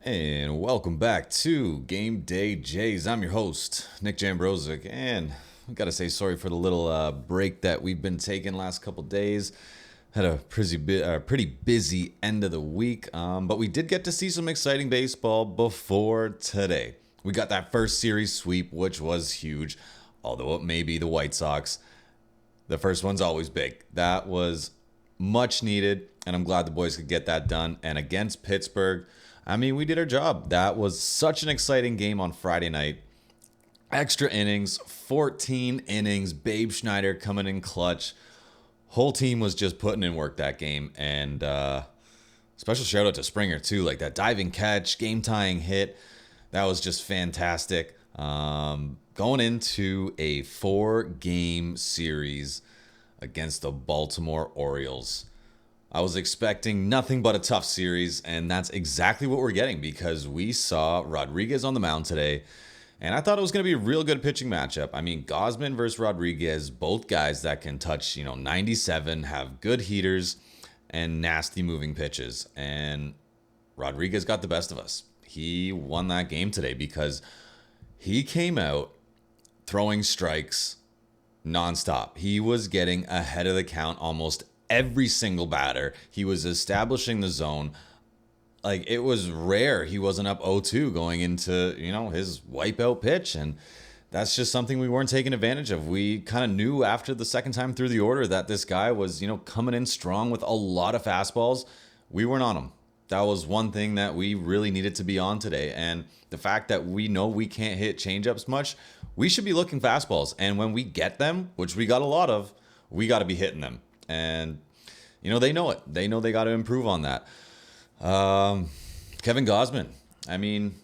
And welcome back to Game Day Jays. I'm your host, Nick Jambrozik, and I gotta say sorry for the little break that we've been taking last couple days. Had a pretty busy end of the week, but we did get to see some exciting baseball before today. We got that first series sweep, which was huge, although it may be the White Sox. The first one's always big. That was much needed, and I'm glad the boys could get that done. And against Pittsburgh, I mean, we did our job. That was such an exciting game on Friday night. Extra innings, 14 innings, Babe Schneider coming in clutch. Whole team was just putting in work that game. And special shout out to Springer, too. Like that diving catch, game-tying hit. That was just fantastic. Going into a 4-game series against the Baltimore Orioles. I was expecting nothing but a tough series, and that's exactly what we're getting because we saw Rodriguez on the mound today, and I thought it was going to be a real good pitching matchup. I mean, Gausman versus Rodriguez, both guys that can touch, 97, have good heaters and nasty moving pitches, and Rodriguez got the best of us. He won that game today because he came out throwing strikes nonstop. He was getting ahead of the count almost every single batter. He was establishing the zone. Like, it was rare he wasn't up 0-2 going into, his wipeout pitch. And that's just something we weren't taking advantage of. We kind of knew after the second time through the order that this guy was, coming in strong with a lot of fastballs. We weren't on him. That was one thing that we really needed to be on today. And the fact that we know we can't hit changeups much, we should be looking fastballs. And when we get them, which we got a lot of, we got to be hitting them. And, they know it. They know they got to improve on that. Kevin Gausman, I mean,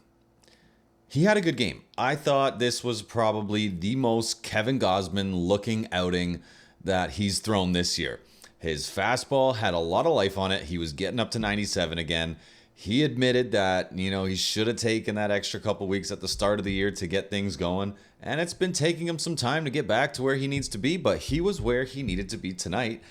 he had a good game. I thought this was probably the most Kevin Gausman looking outing that he's thrown this year. His fastball had a lot of life on it. He was getting up to 97 again. He admitted that, he should have taken that extra couple weeks at the start of the year to get things going. And it's been taking him some time to get back to where he needs to be, but he was where he needed to be tonight.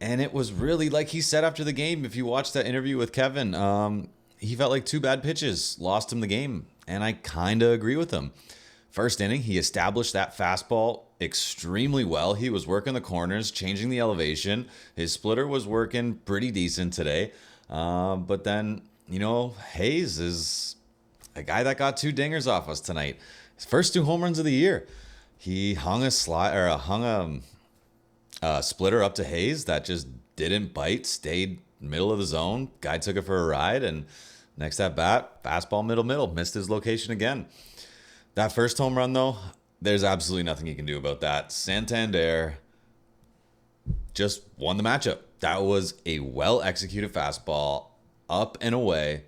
And it was really, like he said after the game, if you watch that interview with Kevin, he felt like 2 bad pitches lost him the game. And I kind of agree with him. First inning, he established that fastball extremely well. He was working the corners, changing the elevation. His splitter was working pretty decent today. But then, Hayes is a guy that got 2 dingers off us tonight. His first 2 home runs of the year. He hung a splitter up to Hayes that just didn't bite, stayed middle of the zone. Guy took it for a ride, and next at bat, fastball middle, missed his location again. That first home run, though, there's absolutely nothing you can do about that. Santander just won the matchup. That was a well-executed fastball, up and away,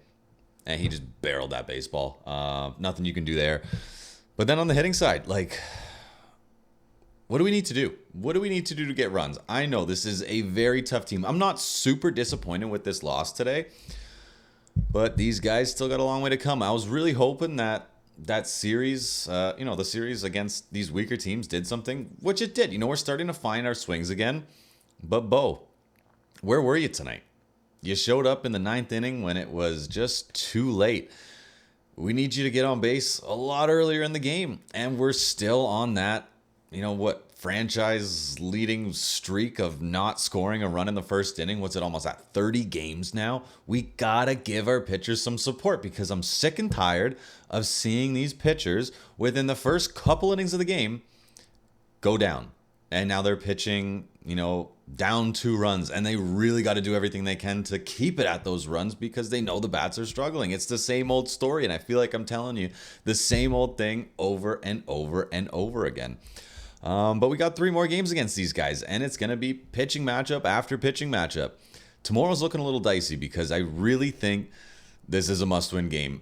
and he just barreled that baseball. Nothing you can do there. But then on the hitting side, what do we need to do? What do we need to do to get runs? I know this is a very tough team. I'm not super disappointed with this loss today, but these guys still got a long way to come. I was really hoping that series, the series against these weaker teams did something, which it did. We're starting to find our swings again. But Bo, where were you tonight? You showed up in the 9th inning when it was just too late. We need you to get on base a lot earlier in the game, and we're still on that, franchise leading streak of not scoring a run in the first inning. What's it, almost at 30 games now? We gotta give our pitchers some support because I'm sick and tired of seeing these pitchers within the first couple innings of the game go down. And now they're pitching, down 2 runs, and they really got to do everything they can to keep it at those runs because they know the bats are struggling. It's the same old story, and I feel like I'm telling you the same old thing over and over and over again. But we got 3 more games against these guys, and it's going to be pitching matchup after pitching matchup. Tomorrow's looking a little dicey because I really think this is a must-win game.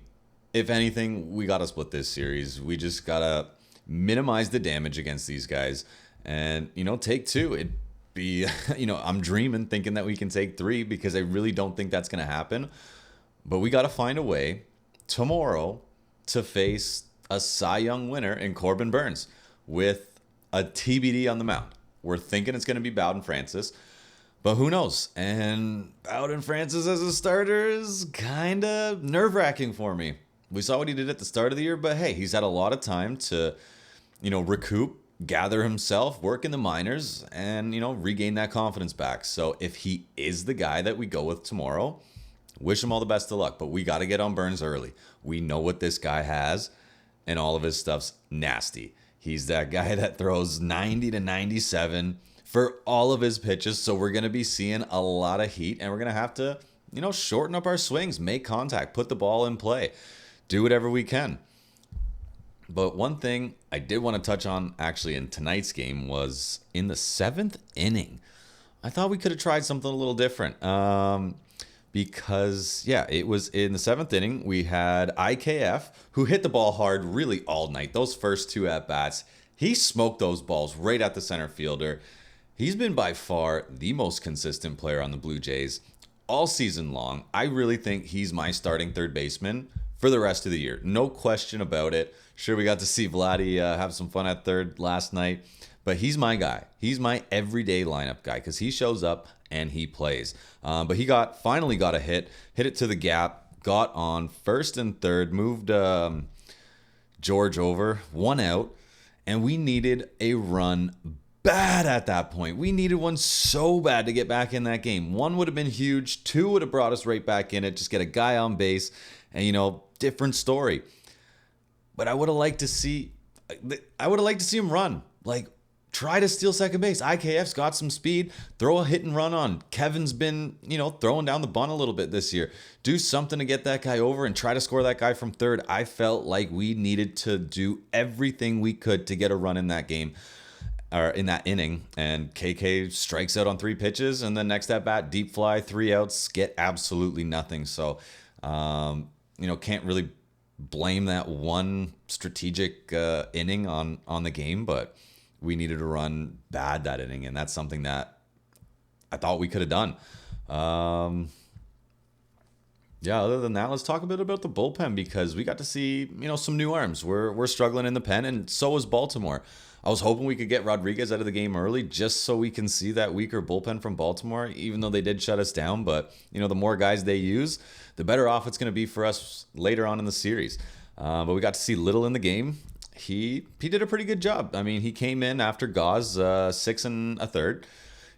If anything, we got to split this series. We just got to minimize the damage against these guys and, take 2. It'd be, I'm dreaming thinking that we can take 3 because I really don't think that's going to happen. But we got to find a way tomorrow to face a Cy Young winner in Corbin Burns with a TBD on the mound. We're thinking it's going to be Bowden Francis. But who knows? And Bowden Francis as a starter is kind of nerve-wracking for me. We saw what he did at the start of the year, but hey, he's had a lot of time to, recoup, gather himself, work in the minors, and, regain that confidence back. So if he is the guy that we go with tomorrow, wish him all the best of luck. But we got to get on Burns early. We know what this guy has, and all of his stuff's nasty. He's that guy that throws 90 to 97 for all of his pitches. So we're going to be seeing a lot of heat, and we're going to have to, shorten up our swings, make contact, put the ball in play, do whatever we can. But one thing I did want to touch on actually in tonight's game was in the 7th inning. I thought we could have tried something a little different. Because, it was in the 7th inning. We had IKF, who hit the ball hard really all night. Those first 2 at-bats, he smoked those balls right at the center fielder. He's been by far the most consistent player on the Blue Jays all season long. I really think he's my starting third baseman for the rest of the year. No question about it. Sure, we got to see Vladdy have some fun at third last night, but he's my guy. He's my everyday lineup guy because he shows up and he plays. But he finally got a hit it to the gap, got on first and third, moved George over, 1 out, and we needed a run bad at that point. We needed one so bad to get back in that game. 1 would have been huge. 2 would have brought us right back in it. Just get a guy on base and, different story. But I would have liked to see him run. Like, try to steal second base. IKF's got some speed. Throw a hit and run on. Kevin's been, throwing down the bunt a little bit this year. Do something to get that guy over and try to score that guy from third. I felt like we needed to do everything we could to get a run in that game, or in that inning. And KK strikes out on 3 pitches, and then next at bat, deep fly, 3 outs, get absolutely nothing. So, can't really blame that one strategic inning on the game, but we needed to run bad that inning, and that's something that I thought we could have done. Other than that, let's talk a bit about the bullpen because we got to see, some new arms. We're struggling in the pen, and so is Baltimore. I was hoping we could get Rodriguez out of the game early just so we can see that weaker bullpen from Baltimore, even though they did shut us down. But, the more guys they use, the better off it's going to be for us later on in the series. But we got to see Little in the game. He did a pretty good job. I mean, he came in after Gauze, 6 1/3,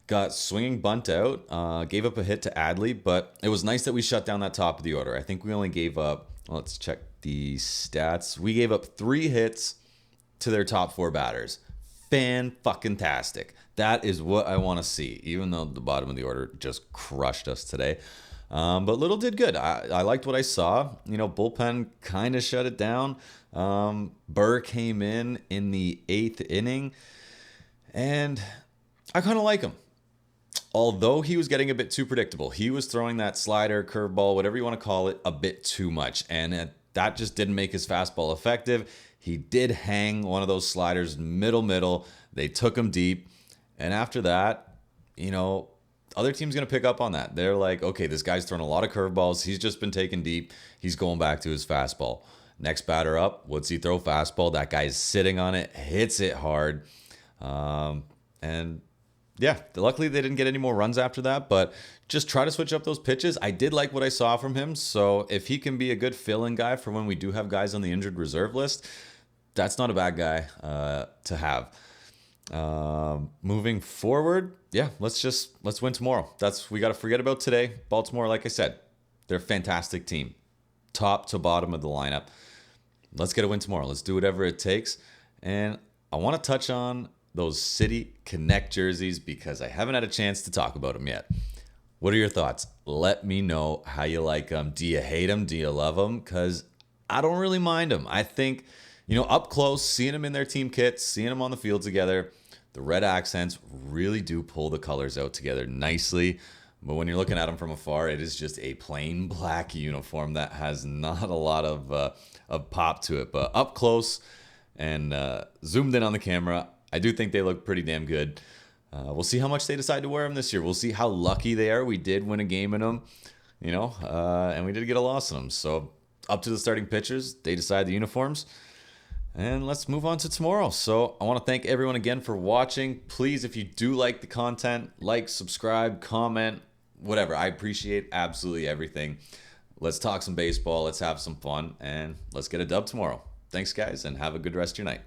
got swinging bunt out, gave up a hit to Adley, but it was nice that we shut down that top of the order. I think we only gave up, let's check the stats. We gave up 3 hits to their top 4 batters. Fan-fucking-tastic. That is what I want to see, even though the bottom of the order just crushed us today. But Little did good. I liked what I saw. Bullpen kind of shut it down. Burr came in the 8th inning, and I kind of like him. Although he was getting a bit too predictable. He was throwing that slider, curveball, whatever you want to call it, a bit too much, and that just didn't make his fastball effective. He did hang one of those sliders middle. They took him deep, and after that, other team's going to pick up on that. They're like, okay, this guy's throwing a lot of curveballs. He's just been taken deep. He's going back to his fastball. Next batter up, what's he throw? Fastball. That guy's sitting on it, hits it hard. Luckily they didn't get any more runs after that, but just try to switch up those pitches. I did like what I saw from him, so if he can be a good fill-in guy for when we do have guys on the injured reserve list, that's not a bad guy to have. Moving forward, let's win tomorrow. We got to forget about today. Baltimore, like I said, they're a fantastic team, top to bottom of the lineup. Let's get a win tomorrow. Let's do whatever it takes. And I want to touch on those City Connect jerseys because I haven't had a chance to talk about them yet. What are your thoughts? Let me know how you like them. Do you hate them? Do you love them? Because I don't really mind them. I think, up close, seeing them in their team kits, seeing them on the field together, the red accents really do pull the colors out together nicely. But when you're looking at them from afar, it is just a plain black uniform that has not a lot of pop to it. But up close and zoomed in on the camera, I do think they look pretty damn good. We'll see how much they decide to wear them this year. We'll see how lucky they are. We did win a game in them, and we did get a loss in them. So up to the starting pitchers. They decide the uniforms. And let's move on to tomorrow. So I want to thank everyone again for watching. Please, if you do like the content, like, subscribe, comment, whatever. I appreciate absolutely everything. Let's talk some baseball. Let's have some fun. And let's get a dub tomorrow. Thanks, guys, and have a good rest of your night.